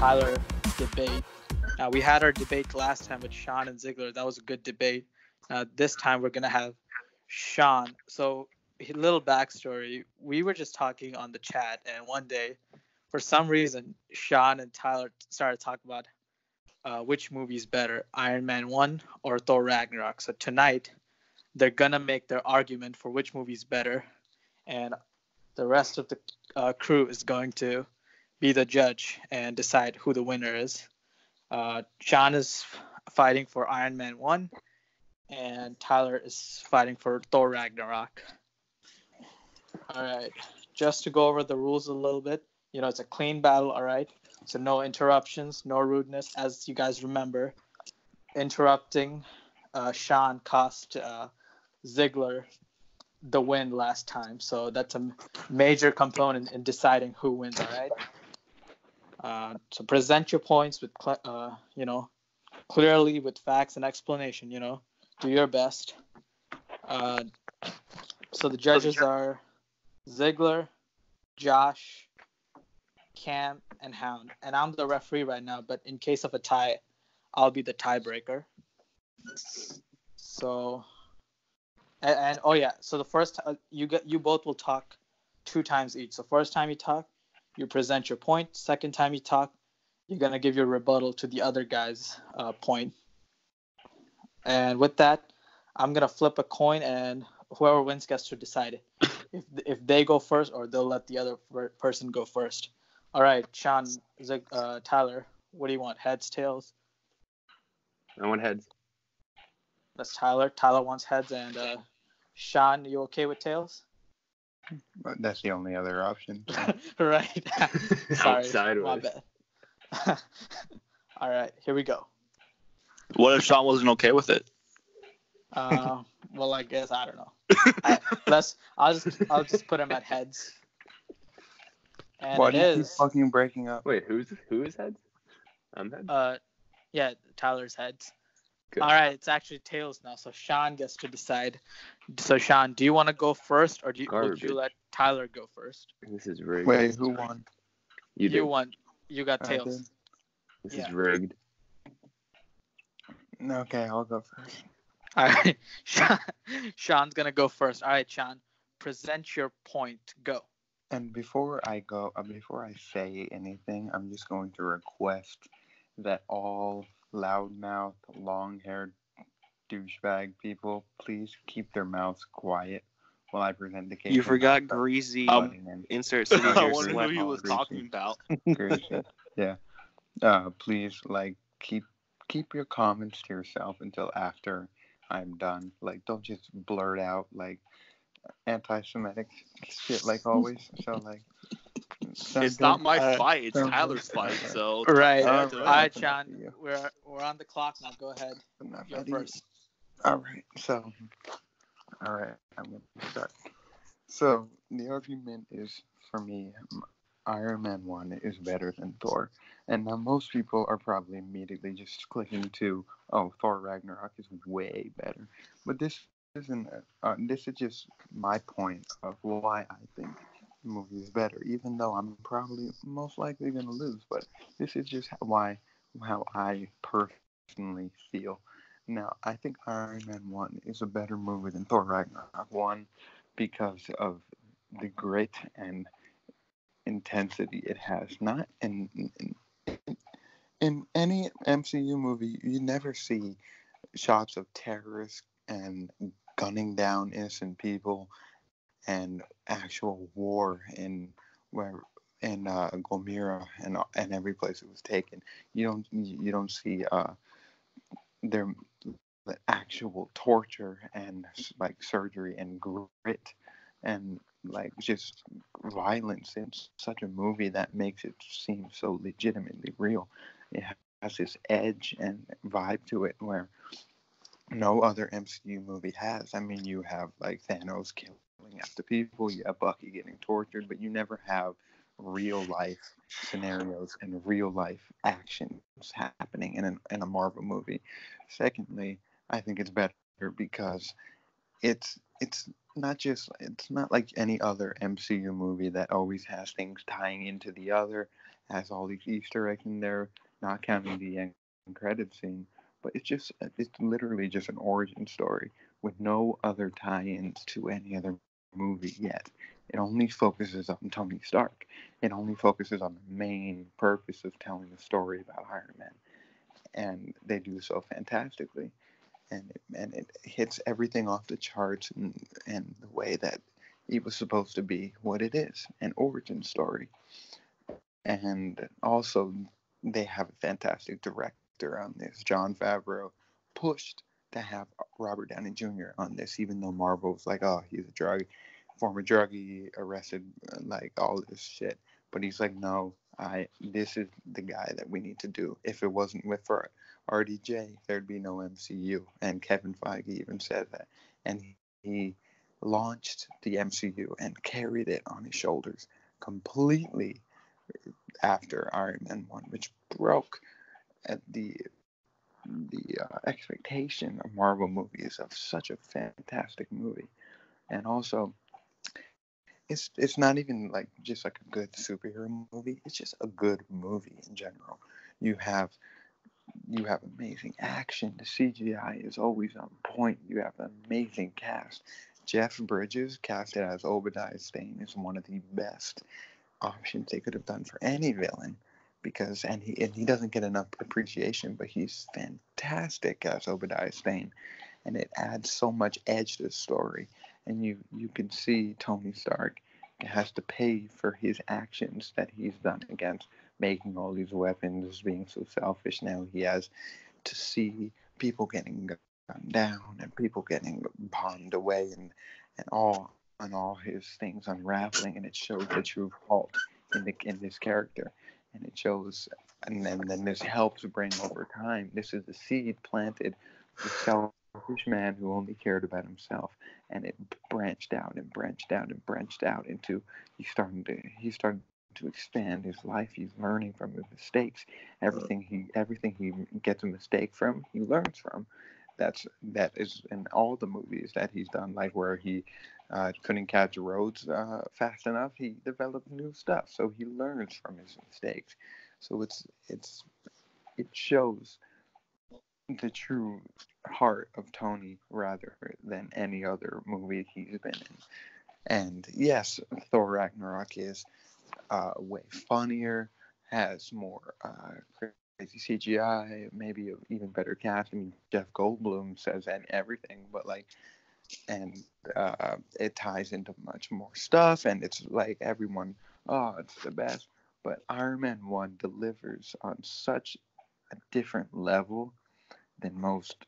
Tyler debate. We had our debate last time with Shawn and Ziggler. That was a good debate. This time we're going to have Shawn. So, a little backstory. We were just talking on the chat, and one day, for some reason, Shawn and Tyler started talking about which movie is better, Iron Man 1 or Thor Ragnarok. So, tonight, they're going to make their argument for which movie is better, and the rest of the crew is going to be the judge and decide who the winner is. Shawn is fighting for Iron Man 1, and Tyler is fighting for Thor Ragnarok. All right, just to go over the rules a little bit, it's a clean battle, all right? So no interruptions, no rudeness. As you guys remember, interrupting Shawn cost Ziggler the win last time. So that's a major component in deciding who wins, all right? So present your points with, clearly with facts and explanation, do your best. So the judges are Ziggler, Josh, Cam, and Hound. And I'm the referee right now, but in case of a tie, I'll be the tiebreaker. So, and oh yeah, so the first you both will talk 2 times each. So first time you talk, you present your point. Second time you talk, you're gonna give your rebuttal to the other guy's point. And with that, I'm gonna flip a coin, and whoever wins gets to decide if they go first or they'll let the other person go first. All right, Shawn, Tyler, what do you want? Heads, tails? I want heads. That's Tyler. Tyler wants heads, and Shawn, you okay with tails? That's the only other option. Right. Sorry, Sideways. my bad. All right, here we go. What if Shawn wasn't okay with it? Well, I guess I don't know. I'll just put him at heads. And Why it do you keep is fucking breaking up? Wait, who is heads? I'm heads. Yeah, Tyler's heads. Good. All right, it's actually tails now. So Shawn gets to decide. So Shawn, do you want to go first, or would you let Tyler go first? This is rigged. Wait, who won? You won. You got I tails. did. This is rigged. Okay, I'll go first. All right, Shawn's gonna go first. All right, Shawn, present your point. Go. And before I say anything, I'm just going to request that all loudmouth, long-haired douchebag people please keep their mouths quiet while I present the case. You forgot greasy. Insert city I here. wonder who he was talking about. Greasy. Yeah. Please, keep your comments to yourself until after I'm done. Don't just blurt out anti-Semitic shit like always. So it's not my fight. It's Tyler's fight. So right. All right, Shawn. We're on the clock now. Go ahead. You're first. All right. So, I'm going to start. So, the argument is, for me, Iron Man 1 is better than Thor. And now most people are probably immediately just clicking to, Thor Ragnarok is way better. But this isn't. This is just my point of why I think the movie is better, even though I'm probably most likely going to lose. But this is just how I personally feel. Now, I think Iron Man 1 is a better movie than Thor Ragnarok 1 because of the grit and intensity it has. Not in any MCU movie, you never see shots of terrorists and gunning down innocent people and actual war in Gomera and every place it was taken. You don't see the actual torture and surgery and grit and just violence in such a movie that makes it seem so legitimately real. It has this edge and vibe to it where no other MCU movie has. I mean, you have Thanos killing half the people, you have Bucky getting tortured, but you never have real life scenarios and real life actions happening in a Marvel movie. Secondly, I think it's better because it's not like any other MCU movie that always has things tying into the other has all these Easter eggs in there, not counting the end credit scene. But it's literally just an origin story with no other tie-ins to any other movie yet. It only focuses on Tony Stark. It only focuses on the main purpose of telling the story about Iron Man, and they do so fantastically. And it hits everything off the charts and the way that it was supposed to be what it is, an origin story. And also, they have a fantastic director on this. Jon Favreau pushed to have Robert Downey Jr. on this, even though Marvel was like, oh, he's a former druggie, arrested, like all this shit. But he's like, no, this is the guy that we need to do. If it wasn't for RDJ, there'd be no MCU. And Kevin Feige even said that. And he launched the MCU and carried it on his shoulders completely after Iron Man 1, which broke at the expectation of Marvel movies of such a fantastic movie. And also, it's not even like just like a good superhero movie. It's just a good movie in general. You have amazing action. The CGI is always on point. You have an amazing cast. Jeff Bridges, casted as Obadiah Stane, is one of the best options they could have done for any villain, because he doesn't get enough appreciation, but he's fantastic as Obadiah Stane, and it adds so much edge to the story. And you can see Tony Stark has to pay for his actions that he's done against making all these weapons, being so selfish. Now he has to see people getting gunned down and people getting bombed away, and all his things unraveling, and it shows the true fault in this character, and it shows, and then this helps bring over time. This is the seed planted, the selfish man who only cared about himself, and it branched out and branched out and branched out into he's starting to expand his life. He's learning from his mistakes. Everything he gets a mistake from, he learns from. That is in all the movies that he's done, like where he couldn't catch roads fast enough. He developed new stuff, so he learns from his mistakes. So it shows the true heart of Tony rather than any other movie he's been in. And yes, Thor Ragnarok is way funnier, has more crazy CGI, maybe an even better cast. I mean, Jeff Goldblum says and everything, but and it ties into much more stuff, and it's like everyone, oh, it's the best. But Iron Man 1 delivers on such a different level than most,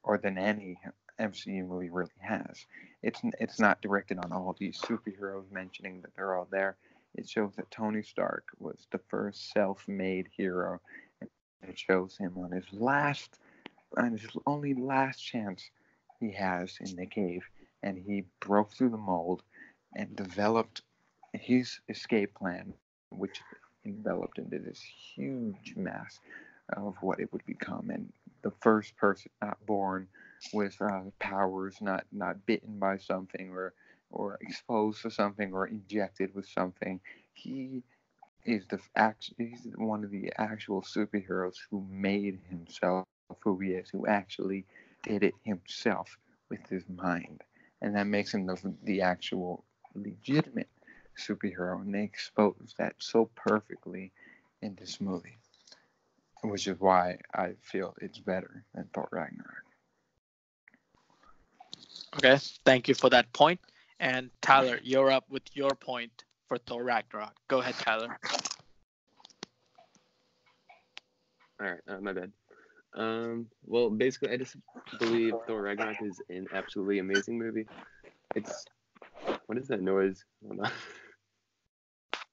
or than any MCU movie really has. It's not directed on all these superheroes, mentioning that they're all there. It shows that Tony Stark was the first self-made hero, and it shows him on his only last chance he has in the cave, and he broke through the mold and developed his escape plan, which enveloped into this huge mass of what it would become. And the first person not born with powers, not bitten by something or exposed to something or injected with something. He's one of the actual superheroes who made himself who he is, who actually did it himself with his mind, and that makes him the actual legitimate superhero. And they expose that so perfectly in this movie, which is why I feel it's better than Thor Ragnarok. Okay, thank you for that point. And Tyler, you're up with your point for Thor Ragnarok. Go ahead, Tyler. All right, my bad. Well, basically, I just believe Thor Ragnarok is an absolutely amazing movie. What is that noise?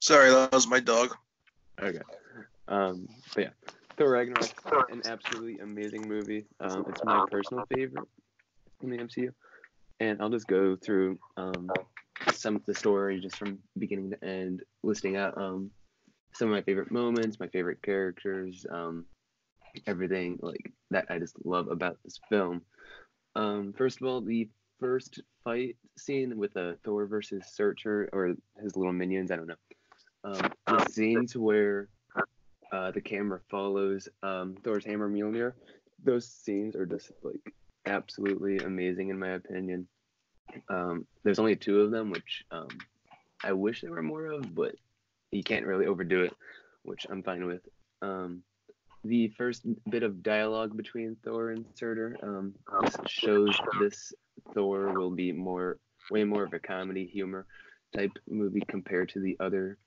Sorry, that was my dog. Okay. But yeah, Thor Ragnarok, an absolutely amazing movie. It's my personal favorite in the MCU, and I'll just go through some of the story just from beginning to end, listing out some of my favorite moments, my favorite characters, everything like that I just love about this film. First of all, the first fight scene with Thor versus Searcher or his little minions, I don't know. The scene to where the camera follows Thor's hammer Mjolnir. Those scenes are just like absolutely amazing in my opinion. There's only 2 of them, which I wish there were more of, but you can't really overdo it, which I'm fine with. The first bit of dialogue between Thor and Surtur just shows this Thor will be way more of a comedy humor type movie compared to the other,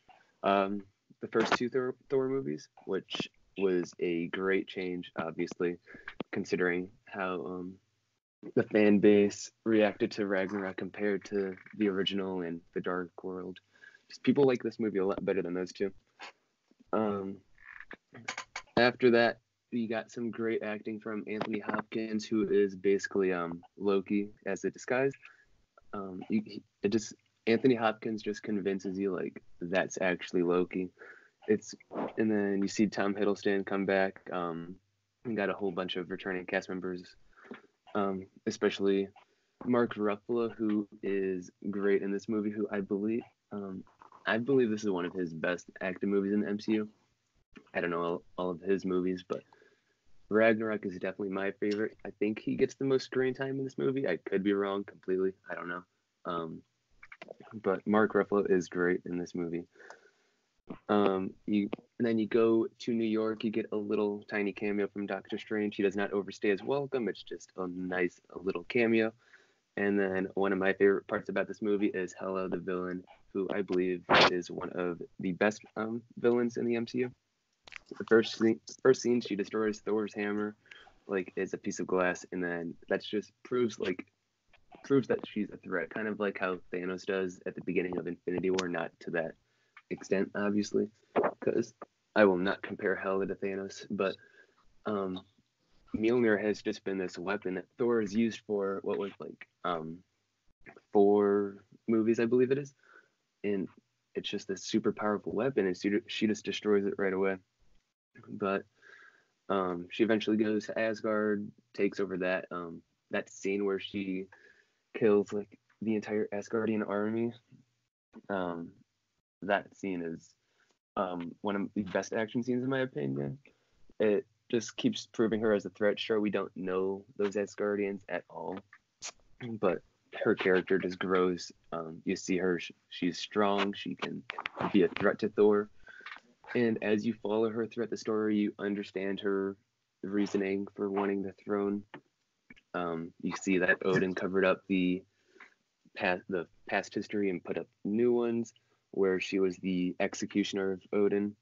the first 2 Thor movies, which was a great change, obviously, considering how the fan base reacted to Ragnarok compared to the original and the Dark World. Just people like this movie a lot better than those 2. After that, we got some great acting from Anthony Hopkins, who is basically Loki as a disguise. Anthony Hopkins just convinces you like that's actually Loki. And then you see Tom Hiddleston come back. We got a whole bunch of returning cast members, especially Mark Ruffalo, who is great in this movie. Who I believe this is one of his best acted movies in the MCU. I don't know all of his movies, but Ragnarok is definitely my favorite. I think he gets the most screen time in this movie. I could be wrong completely. I don't know. But Mark Ruffalo is great in this movie. And then you go to New York, you get a little tiny cameo from Doctor Strange. He does not overstay his welcome. It's just a nice little cameo. And then one of my favorite parts about this movie is Hela, the villain, who I believe is one of the best villains in the MCU. The first scene, she destroys Thor's hammer, like it's a piece of glass, and then that just proves that she's a threat, kind of like how Thanos does at the beginning of Infinity War. Not to that extent, obviously, because I will not compare Hela to Thanos, but Mjolnir has just been this weapon that Thor has used for what was like 4 movies, I believe it is, and it's just this super powerful weapon, and she just destroys it right away. But she eventually goes to Asgard, takes over that scene where she kills like the entire Asgardian army. That scene is one of the best action scenes in my opinion. It just keeps proving her as a threat. Sure, we don't know those Asgardians at all, but her character just grows. You see her; she's strong. She can be a threat to Thor. And as you follow her throughout the story, you understand her reasoning for wanting the throne. You see that Odin covered up the past history and put up new ones, where she was the executioner of Odin.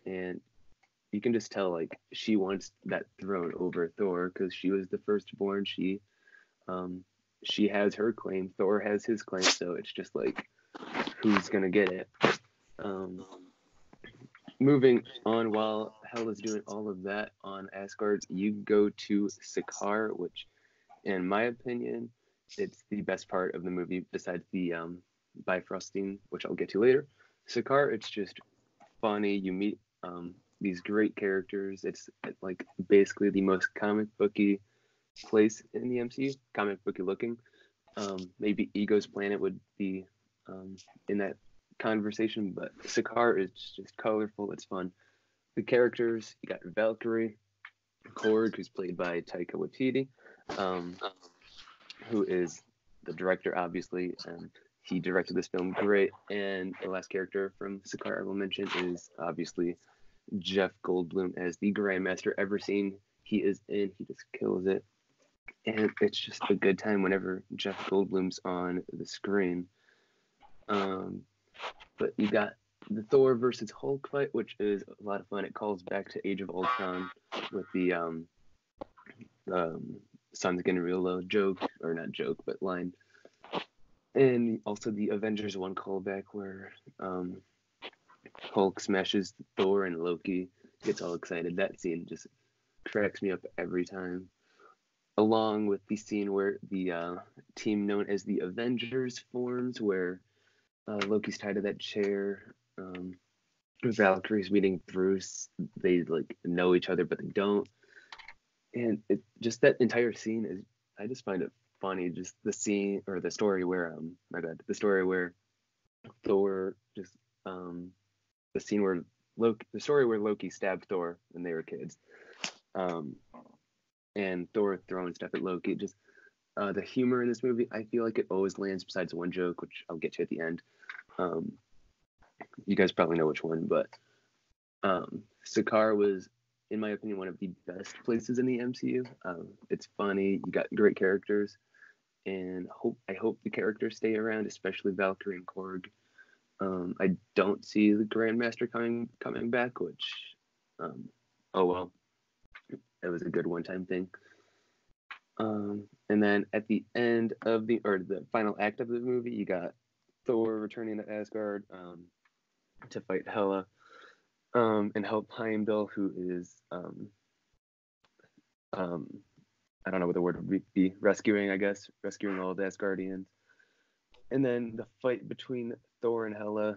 And you can just tell, like, she wants that throne over Thor because she was the firstborn. She has her claim. Thor has his claim. So it's just like, who's gonna get it? Moving on, while Hela's doing all of that on Asgard, you go to Sakaar, which, in my opinion, it's the best part of the movie besides the Bifrosting, which I'll get to later. Sakaar, it's just funny. You meet these great characters. It's like basically the most comic booky place in the MCU, comic booky looking. Maybe Ego's Planet would be in that conversation, but Sakaar is just colorful. It's fun. The characters, you got Valkyrie, Korg, who's played by Taika Waititi, who is the director, obviously. He directed this film great. And the last character from Sakaar I will mention is obviously Jeff Goldblum as the Grandmaster. Every scene he is in, he just kills it. And it's just a good time whenever Jeff Goldblum's on the screen. But you got the Thor versus Hulk fight, which is a lot of fun. It calls back to Age of Ultron with the sun's getting real low joke, or not joke, but line. And also the Avengers 1 callback where Hulk smashes Thor and Loki gets all excited. That scene just cracks me up every time. Along with the scene where the team known as the Avengers forms, where Loki's tied to that chair. Valkyrie's meeting Bruce. They like know each other, but they don't. And it just that entire scene is. I just find it funny. Just the scene or the story where the story where Thor just the scene where the story where Loki stabbed Thor when they were kids, and Thor throwing stuff at Loki. Just the humor in this movie, I feel like it always lands besides one joke, which I'll get to at the end. You guys probably know which one, but Sakaar was, in my opinion, one of the best places in the MCU. It's funny, you got great characters, and I hope the characters stay around, especially Valkyrie and Korg. I don't see the Grandmaster coming back, which, oh well, it was a good one-time thing. And then at the end of the final act of the movie, you got Thor returning to Asgard to fight Hela and help Heimdall, who is I don't know what the word would be, rescuing all the Asgardians. And then the fight between Thor and Hela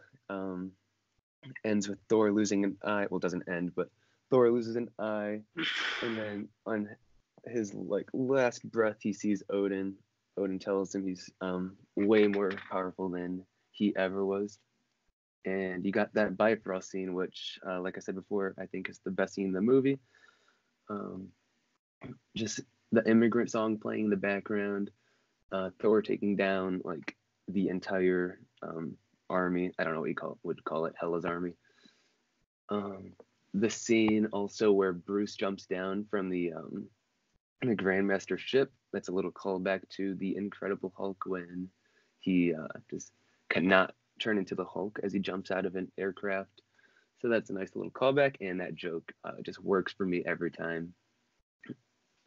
ends with Thor losing an eye. Well, it doesn't end, but Thor loses an eye, and then on his last breath, he sees Odin. Odin tells him he's way more powerful than he ever was. And you got that Bifrost scene, which, like I said before, I think is the best scene in the movie. Just the immigrant song playing in the background, Thor taking down the entire army. I don't know what you would call it, Hela's army. The scene also where Bruce jumps down from the Grandmaster ship. That's a little callback to the Incredible Hulk when he just cannot turn into the Hulk as he jumps out of an aircraft. So that's a nice little callback, and that joke just works for me every time.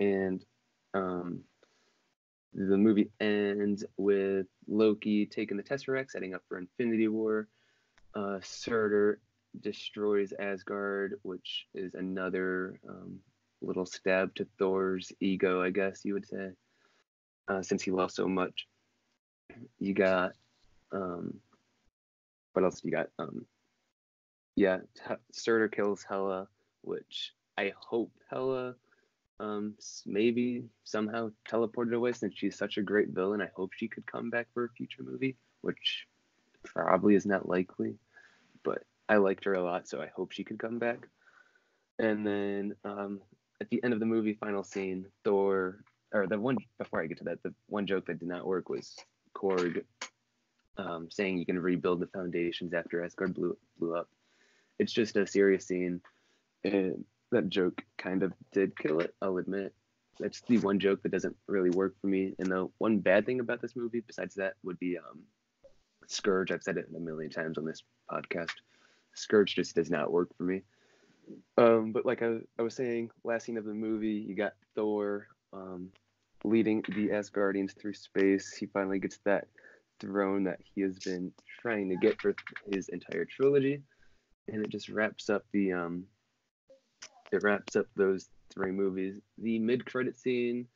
And the movie ends with Loki taking the Tesseract, setting up for Infinity War. Surtur destroys Asgard, which is another little stab to Thor's ego, I guess you would say, since he lost so much. You got what else do you got? Surtur kills Hela, which I hope Hela maybe somehow teleported away, since she's such a great villain. I hope she could come back for a future movie, which probably is not likely, but I liked her a lot, so I hope she could come back. And then at the end of the movie, final scene, Thor, or the one before I get to that, the one joke that did not work was Korg saying you can rebuild the foundations after Asgard blew up. It's just a serious scene, and that joke kind of did kill it, I'll admit. That's the one joke that doesn't really work for me. And the one bad thing about this movie, besides that, would be Scourge. I've said it a million times on this podcast. Scourge just does not work for me. But like I was saying, last scene of the movie, you got Thor leading the Asgardians through space. He finally gets that throne that he has been trying to get for his entire trilogy, and it just wraps up those three movies. The mid-credit scene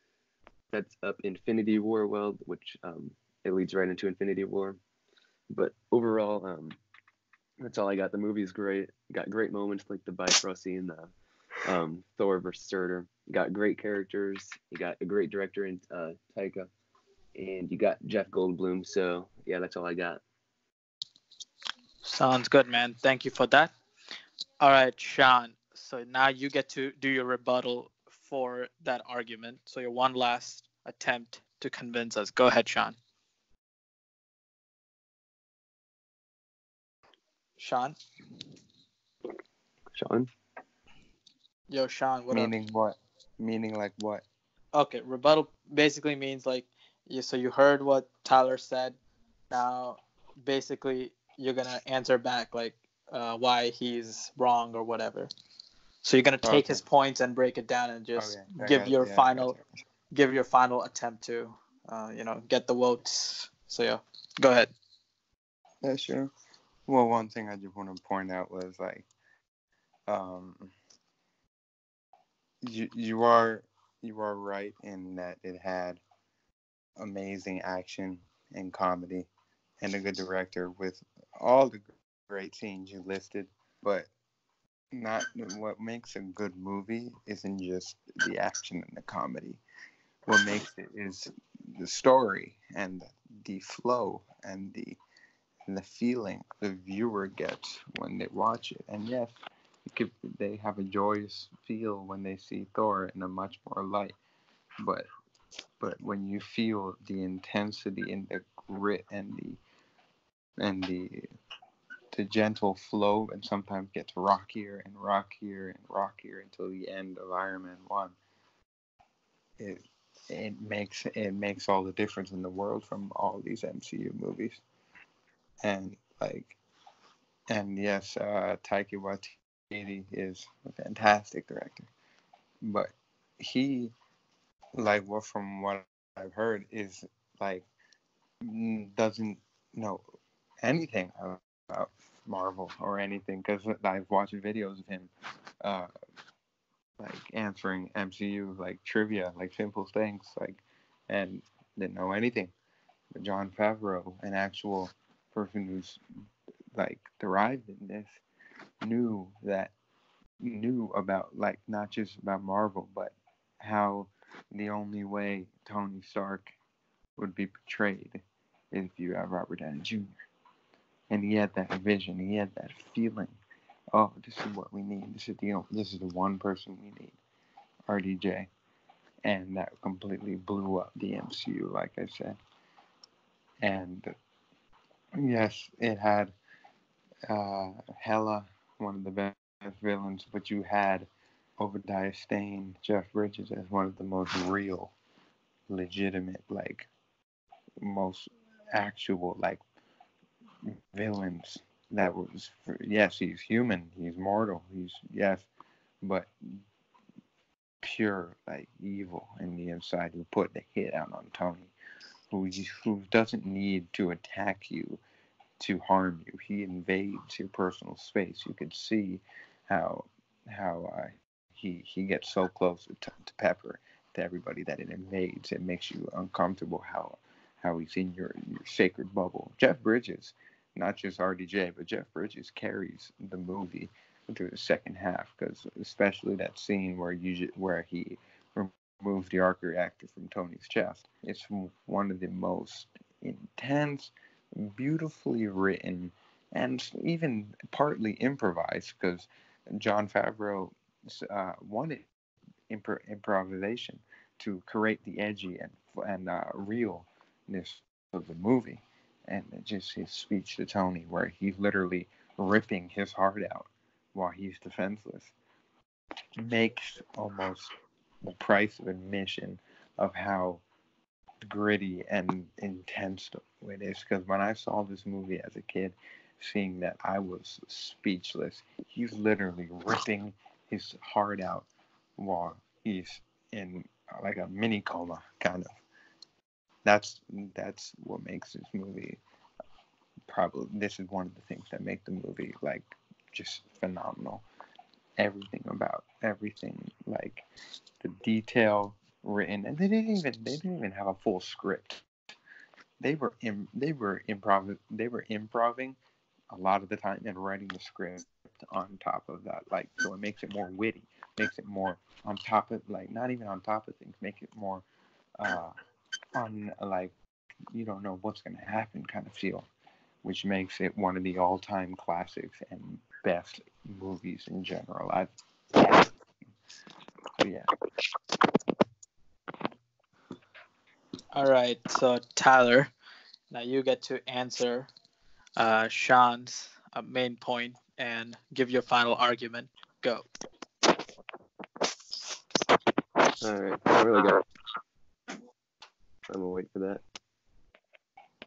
sets up Infinity War world, which it leads right into Infinity War. But overall, that's all I got. The movie's great. Got great moments like the Bifrost scene, the Thor versus Surtur. You got great characters. You got a great director in Taika, and you got Jeff Goldblum. So yeah, that's all I got. Sounds good, man. Thank you for that. All right, Shawn. So now you get to do your rebuttal for that argument. So your one last attempt to convince us. Go ahead, Shawn. Shawn? Yo, Shawn, what Meaning up? what? Meaning like what? Okay, rebuttal basically means so you heard what Tyler said. Now, basically, you're going to answer back why he's wrong or whatever. So you're going to take his points and break it down and just give your final attempt to, get the votes. So yeah, go ahead. Yeah, sure. Well, one thing I just want to point out was you are right in that it had amazing action and comedy and a good director with all the great scenes you listed, but not what makes a good movie isn't just the action and the comedy. What makes it is the story and the flow and the feeling the viewer gets when they watch it. And yes, they have a joyous feel when they see Thor in a much more light. But when you feel the intensity and the grit and the gentle flow, and sometimes gets rockier and rockier and rockier until the end of Iron Man 1, it makes all the difference in the world from all these MCU movies. And yes, Taika Waititi is a fantastic director, but he, from what I've heard, is doesn't know anything about Marvel or anything, because I've watched videos of him answering MCU trivia, simple things, and didn't know anything. But Jon Favreau, an actual person who's thrived in this, knew about not just about Marvel, but how the only way Tony Stark would be portrayed is if you have Robert Downey Jr. And he had that vision, he had that feeling. Oh, this is what we need. This is the one person we need, RDJ, and that completely blew up the MCU, like I said. And yes, it had Hela, one of the best villains, but you had Obadiah Stane, Jeff Bridges as one of the most real, legitimate, most actual, villains. That was, yes, he's human, he's mortal, but pure, evil in the inside, who put the hit out on Tony, who doesn't need to attack you to harm you. He invades your personal space. You could see how he gets so close to Pepper, to everybody, that it invades. It makes you uncomfortable how he's in your sacred bubble. Jeff Bridges, not just RDJ, but Jeff Bridges carries the movie through the second half, because especially that scene where he removed the arc reactor from Tony's chest. It's one of the most intense, beautifully written, and even partly improvised, because Jon Favreau wanted improvisation to create the edgy and realness of the movie. And just his speech to Tony, where he's literally ripping his heart out while he's defenseless, makes almost the price of admission of how gritty and intense it is. Because when I saw this movie as a kid, seeing that, I was speechless. He's literally ripping his heart out while he's in a mini coma, kind of. That's what makes this movie this is one of the things that make the movie just phenomenal. Everything, the detail written, and they didn't even have a full script. They were improving a lot of the time and writing the script on top of that, so it makes it more witty, makes it more on top of, not even on top of things, make it more on, you don't know what's going to happen kind of feel, which makes it one of the all-time classics and best movies in general. Yeah. All right, so Tyler, now you get to answer Shawn's main point and give your final argument. Go. Alright, I don't really got... I'm gonna wait for that.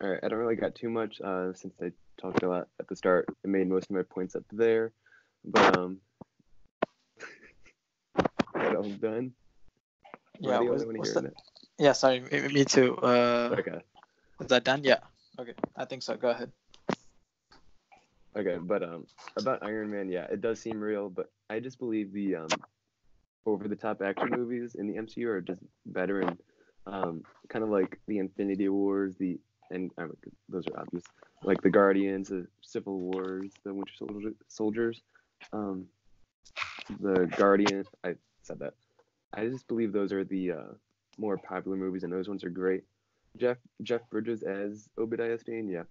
Alright, I don't really got too much since I talked a lot at the start. I made most of my points up there, but that all done? Yeah, what's that? Yeah, sorry, me too. Okay. Is that done? Yeah. Okay, I think so. Go ahead. Okay, but about Iron Man, yeah, it does seem real, but I just believe the over-the-top action movies in the MCU are just better, and kind of like the Infinity Wars, those are obvious, like the Guardians, the Civil Wars, the Winter Soldiers, the Guardian. I said that. I just believe those are the more popular movies, and those ones are great. Jeff Bridges as Obadiah Stane, yeah,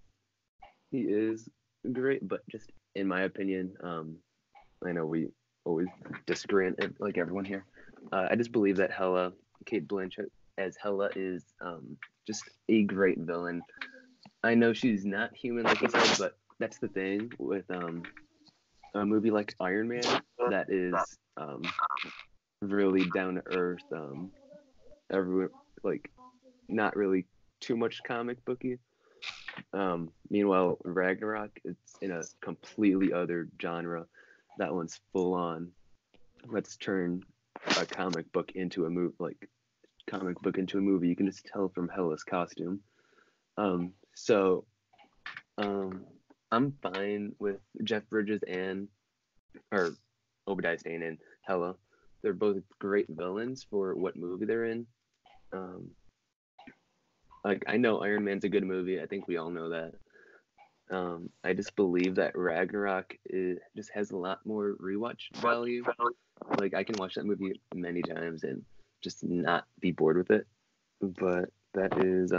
He is great, but just in my opinion, I know we always disagree on it, like everyone here. I just believe that Kate Blanchett as Hela is just a great villain. I know she's not human, like you said, but that's the thing with a movie like Iron Man that is really down to earth. Everyone like not really too much comic booky. Meanwhile, Ragnarok, it's in a completely other genre. That one's full on. Let's turn a comic book into a movie. You can just tell from Hela's costume. So I'm fine with Jeff Bridges or Obadiah Stane and Hela. They're both great villains for what movie they're in. Like I know Iron Man's a good movie. I think we all know that. I just believe that Ragnarok just has a lot more rewatch value. Like I can watch that movie many times and just not be bored with it. But that is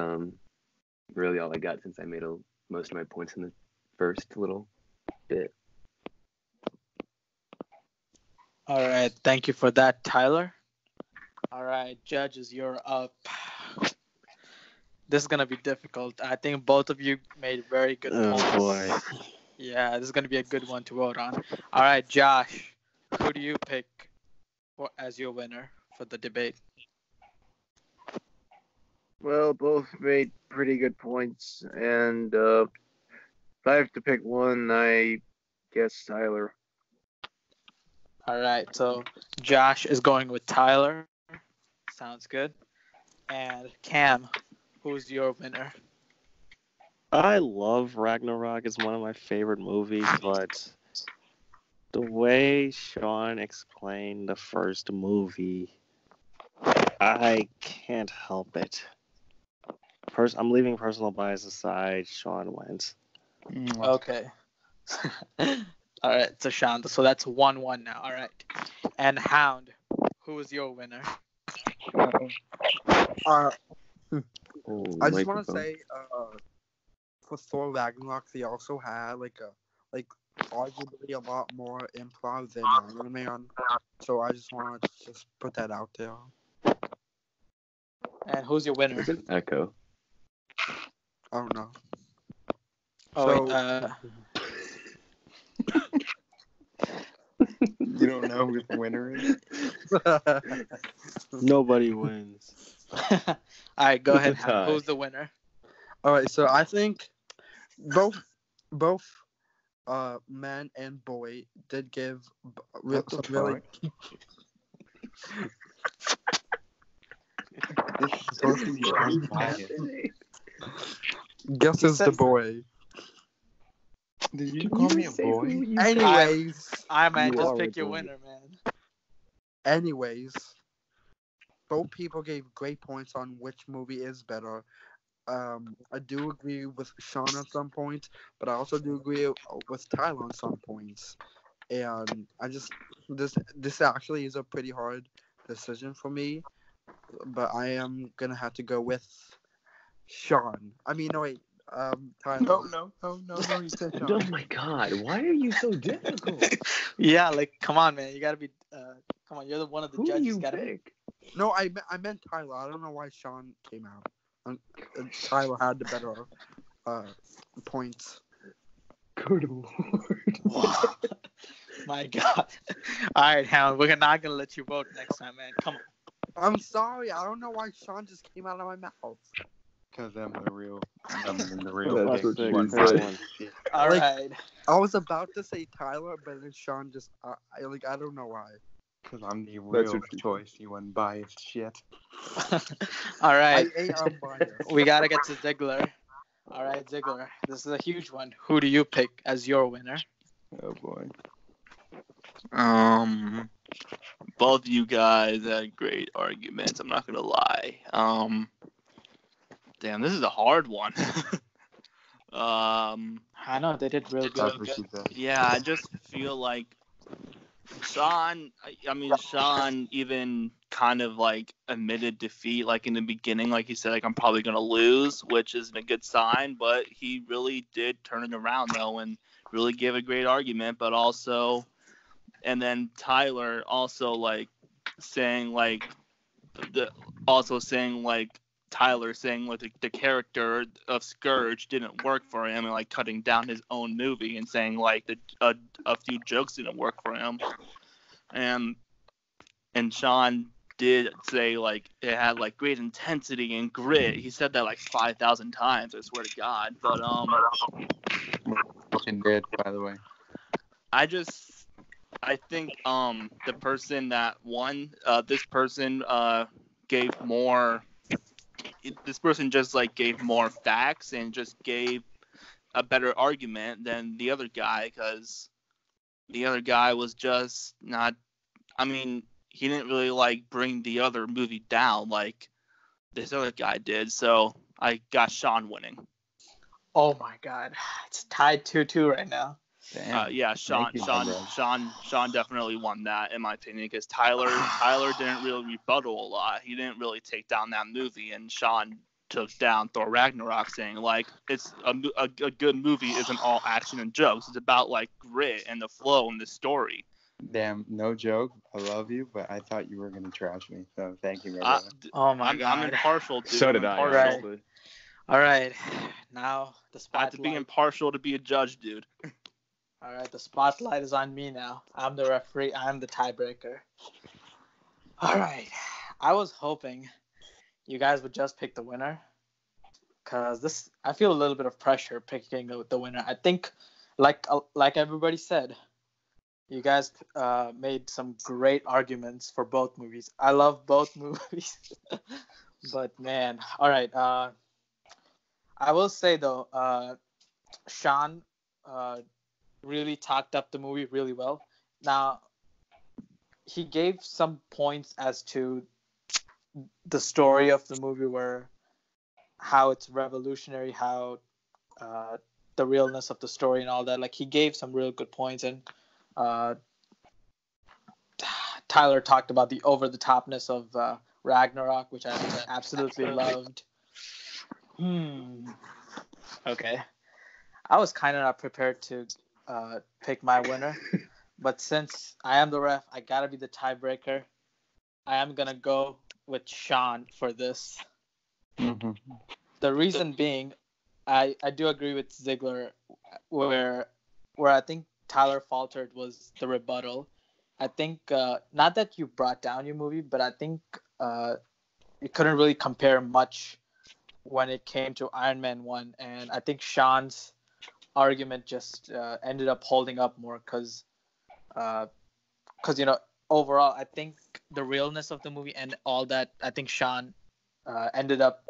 really all I got since I made most of my points in the first little bit. All right, thank you for that, Tyler. All right, judges, you're up. This is gonna be difficult. I think both of you made very good points. Oh boy. Yeah, this is gonna be a good one to vote on. All right, Josh, who do you pick as your winner for the debate? Well, both made pretty good points, and if I have to pick one, I guess Tyler. All right, so Josh is going with Tyler. Sounds good. And Cam, who's your winner? I love Ragnarok. It's one of my favorite movies, but the way Shawn explained the first movie, I can't help it. I'm leaving personal bias aside. Shawn wins. Okay. All right, so Shawn. So that's 1-1 now. All right. And Hound, who is your winner? I just want to Microphone. say, for Thor Ragnarok, they also had arguably a lot more improv than Iron Man. So I just want to just put that out there. And who's your winner? There's an echo. I don't know. Oh, So- You don't know who the winner is? Nobody wins. All right, go ahead. It's a tie. Who's the winner? All right, so I think both man and boy did give What the some really. This is supposed to be unbiased. Guess it's the boy. Did you call me a boy? Anyways, I man, You just are pick your a boy. winner, man. anyways, both people gave great points on which movie is better. I do agree with Shawn on some points, but I also do agree with Tyler on some points. And I just this actually is a pretty hard decision for me, but I am gonna have to go with Shawn. I mean, no wait, Tyler. No, you said Oh Shawn. my God! Why are you so difficult? Yeah, like come on, man. You gotta be. Come on, you're the one of the Who do judges. you Gotta. pick? No, I meant Tyler. I don't know why Shawn came out. Tyler had the better points. Good Lord. My God. All right, Hound. We're not gonna let you vote next time, man. Come on. I'm sorry. I don't know why Shawn just came out of my mouth. Because I'm the real That's dick. what she One said. biased shit. All Like- right. I was about to say Tyler, but then Shawn just I don't know why. Because I'm the That's real what she choice, you unbiased shit. All right. I ain't unbiased. We gotta get to Ziggler. All right, Ziggler. This is a huge one. Who do you pick as your winner? Oh boy. Both of you guys had great arguments. I'm not gonna lie. Damn, this is a hard one. I know they did really That's good. what she said. Yeah, I just feel like Shawn, I mean, Shawn even kind of like admitted defeat, like in the beginning, like he said, like I'm probably gonna lose, which isn't a good sign. But he really did turn it around though, and really gave a great argument. But also, and then Tyler also like saying like Tyler saying like the character of Scourge didn't work for him, and like cutting down his own movie and saying like a few jokes didn't work for him. And Shawn did say like it had like great intensity and grit. He said that like 5,000 times, I swear to God. But Fucking did, by the way. I think the person that won, this person gave more. This person just like gave more facts and just gave a better argument than the other guy, because the other guy was just not. I mean, he didn't really like bring the other movie down like this other guy did. So I got Shawn winning. Oh my God, it's tied 2-2 right now. Damn. Yeah, Shawn definitely won that in my opinion, because Tyler didn't really rebuttal a lot. He didn't really take down that movie, and Shawn took down Thor Ragnarok, saying like it's a good movie isn't all action and jokes. It's about like grit and the flow and the story. Damn, no joke. I love you, but I thought you were gonna trash me. So thank you, my brother. Oh my I'm God. impartial, dude. So did I'm I. impartial. Honestly. All right, now the I have to be spotlight. impartial to be a judge, dude. All right, the spotlight is on me now. I'm the referee. I'm the tiebreaker. All right, I was hoping you guys would just pick the winner, cause I feel a little bit of pressure picking the winner. I think, like everybody said, you guys made some great arguments for both movies. I love both movies, but man, all right. I will say though, Shawn really talked up the movie really well. Now, he gave some points as to the story of the movie, where how it's revolutionary, how the realness of the story and all that. Like, he gave some real good points, and Tyler talked about the over the topness of Ragnarok, which I absolutely loved. Okay. I was kind of not prepared to pick my winner, but since I am the ref, I gotta be the tiebreaker. I am gonna go with Shawn for this. Mm-hmm. The reason being, I do agree with Ziggler, where I think Tyler faltered was the rebuttal. I think not that you brought down your movie, but I think you couldn't really compare much when it came to Iron Man 1, and I think Shawn's argument just ended up holding up more, because overall I think the realness of the movie and all that, I think Shawn ended up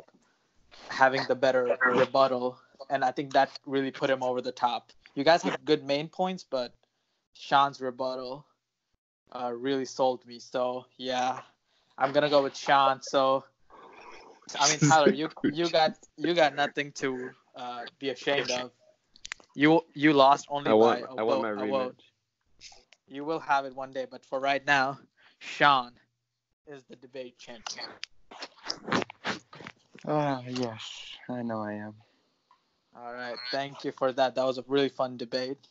having the better rebuttal, and I think that really put him over the top. You guys have good main points, but Shawn's rebuttal really sold me. So yeah, I'm gonna go with Shawn. So I mean, Tyler, you got nothing to be ashamed of. You lost only I by want my a rematch. vote. You will have it one day, but for right now, Shawn is the debate champion. Yes, I know I am. All right, thank you for that. That was a really fun debate.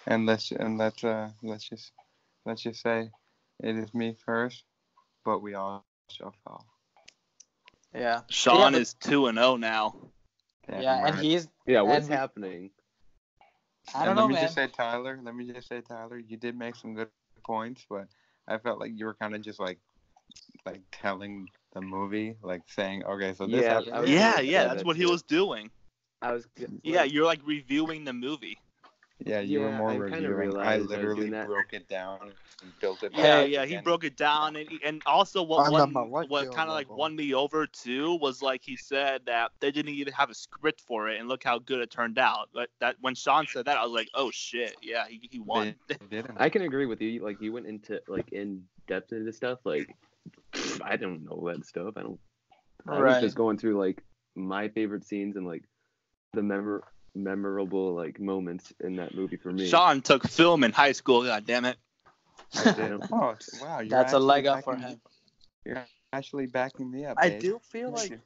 And let's just say it is me first, but we all shall fall. Yeah. Shawn but- is 2-0 now. Yeah, and he's Yeah, what's and- happening? I don't know, Let me man. just say, Tyler, you did make some good points, but I felt like you were kind of just like telling the movie, like saying, okay, so this Yeah, happened. I was Yeah, gonna say that's that what he too. was doing. I was. Yeah, you're like reviewing the movie. Yeah, you were Yeah, more I kinda reviewing. realized I I was literally doing that. broke it down and built it back Yeah, up yeah, he again. broke it down, and also what On the molecular kind of like level. won me over too was like he said that they didn't even have a script for it, and look how good it turned out. But that when Shawn said that, I was like, oh shit, yeah, he won. They didn't. I can agree with you. Like, you went into like in depth into stuff. Like, I don't know that stuff. I was Right. just going through like my favorite scenes and like the memorable like moments in that movie for me. Shawn took film in high school. God damn it. Damn. Oh, wow. You're That's a actually leg up for backing- him. You're actually backing me up, I babe. do feel Thank like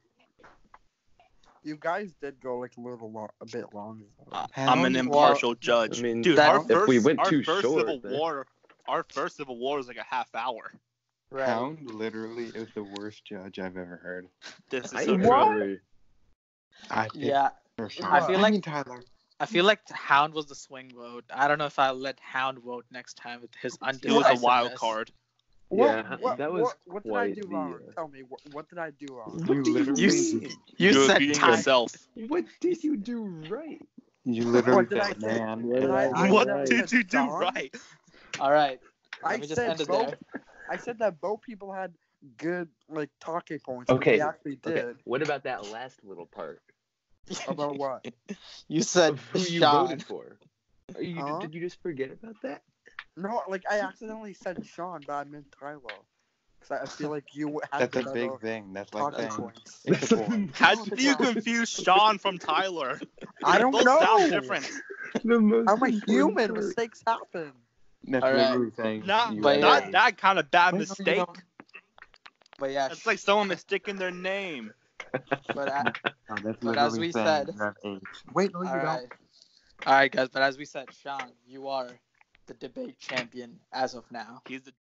you guys did go like a bit long. I'm an Hound- impartial judge. I mean, Dude, that- our if first, we went our too first short, Civil then- War, our first Civil War was like a half hour. Right. Hound literally is the worst judge I've ever heard. This is I so true. agree. I picked Yeah. for Shawn. I feel like- Tyler. I feel like Hound was the swing vote. I don't know if I'll let Hound vote next time with his He was undecisiveness. a wild card. Yeah, that was what did I quite do the, wrong? Tell me, what did I do wrong? You literally, You You're said repeating time. yourself. What did you do right? you literally What did I said, say? man. What did and I do What right? did you do Shawn? right? All right. I Let me just said end it both. there. I said that both people had good like talking points. Okay, They actually did. Okay, what about that last little part? About what? You said Of who you Shawn. voted for? Huh? Did you just forget about that? No, like I accidentally said Shawn, but I meant Tyler. Because I feel like you had That's the a better big thing. That's like talking saying points. it's a boy. How do you confuse Shawn from Tyler? I don't Both know. sound different. The most I'm a important human. part. Mistakes happen. That's All right. literally saying Not, you But had yeah. not that kind of bad Wait, no, you mistake. don't. But yeah, It's like someone mistaking their name. but No, that's But as literally we saying said- you have AIDS. Wait, no, you all don't. right. All right, guys. But as we said, Shawn, you are the debate champion as of now. He's the